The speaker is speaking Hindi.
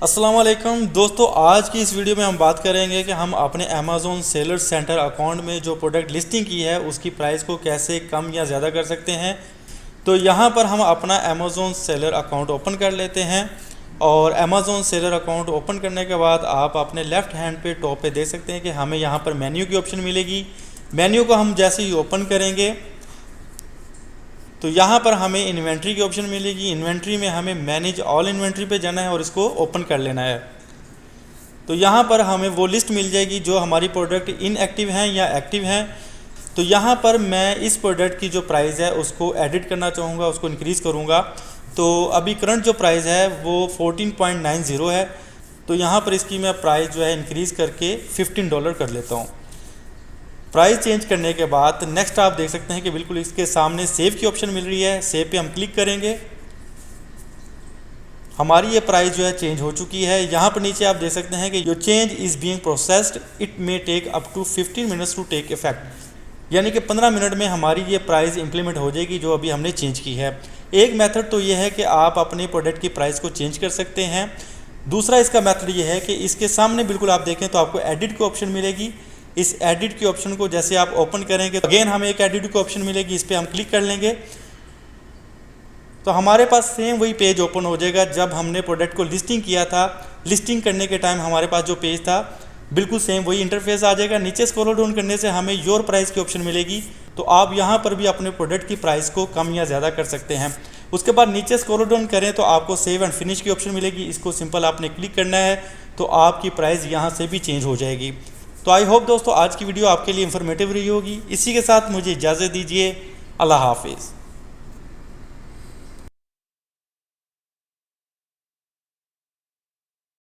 अस्सलाम वालेकुम दोस्तों, आज की इस वीडियो में हम बात करेंगे कि हम अपने अमेज़ॉन सेलर सेंटर अकाउंट में जो प्रोडक्ट लिस्टिंग की है उसकी प्राइस को कैसे कम या ज़्यादा कर सकते हैं। तो यहाँ पर हम अपना अमेज़ॉन सेलर अकाउंट ओपन कर लेते हैं और अमेज़ॉन सेलर अकाउंट ओपन करने के बाद आप अपने लेफ़्ट हैंड पे टॉप पे देख सकते हैं कि हमें यहाँ पर मेन्यू की ऑप्शन मिलेगी। मेन्यू को हम जैसे ही ओपन करेंगे तो यहाँ पर हमें इन्वेंट्री की ऑप्शन मिलेगी। इन्वेंट्री में हमें मैनेज ऑल इन्वेंट्री पे जाना है और इसको ओपन कर लेना है। तो यहाँ पर हमें वो लिस्ट मिल जाएगी जो हमारी प्रोडक्ट इनएक्टिव हैं या एक्टिव हैं। तो यहाँ पर मैं इस प्रोडक्ट की जो प्राइस है उसको एडिट करना चाहूँगा, उसको इंक्रीज़ करूँगा। तो अभी करंट जो प्राइस है वो 14.90 है। तो यहाँ पर इसकी मैं प्राइस जो है इंक्रीज़ करके $15 कर लेता हूँ। प्राइस चेंज करने के बाद नेक्स्ट आप देख सकते हैं कि बिल्कुल इसके सामने सेव की ऑप्शन मिल रही है। सेव पे हम क्लिक करेंगे, हमारी ये प्राइस जो है चेंज हो चुकी है। यहाँ पर नीचे आप देख सकते हैं कि your change is being processed, it may take up to 15 minutes to take effect. यानी कि 15 मिनट में हमारी ये प्राइस इंप्लीमेंट हो जाएगी जो अभी हमने चेंज की है। एक मेथड तो ये है कि आप अपने प्रोडक्ट की प्राइस को चेंज कर सकते हैं। दूसरा इसका मेथड ये है कि इसके सामने बिल्कुल आप देखें तो आपको एडिट की ऑप्शन मिलेगी। इस एडिट की ऑप्शन को जैसे आप ओपन करेंगे तो अगेन हमें एक एडिट की ऑप्शन मिलेगी, इस पर हम क्लिक कर लेंगे तो हमारे पास सेम वही पेज ओपन हो जाएगा जब हमने प्रोडक्ट को लिस्टिंग किया था। लिस्टिंग करने के टाइम हमारे पास जो पेज था बिल्कुल सेम वही इंटरफेस आ जाएगा। नीचे स्क्रॉल डाउन करने से हमें योर प्राइस की ऑप्शन मिलेगी। तो आप यहाँ पर भी अपने प्रोडक्ट की प्राइस को कम या ज़्यादा कर सकते हैं। उसके बाद नीचे स्क्रॉल डाउन करें तो आपको सेव एंड फिनिश की ऑप्शन मिलेगी। इसको सिंपल आपने क्लिक करना है तो आपकी प्राइस यहाँ से भी चेंज हो जाएगी। तो आई होप दोस्तों आज की वीडियो आपके लिए इंफॉर्मेटिव रही होगी। इसी के साथ मुझे इजाज़त दीजिए। अल्लाह हाफिज़।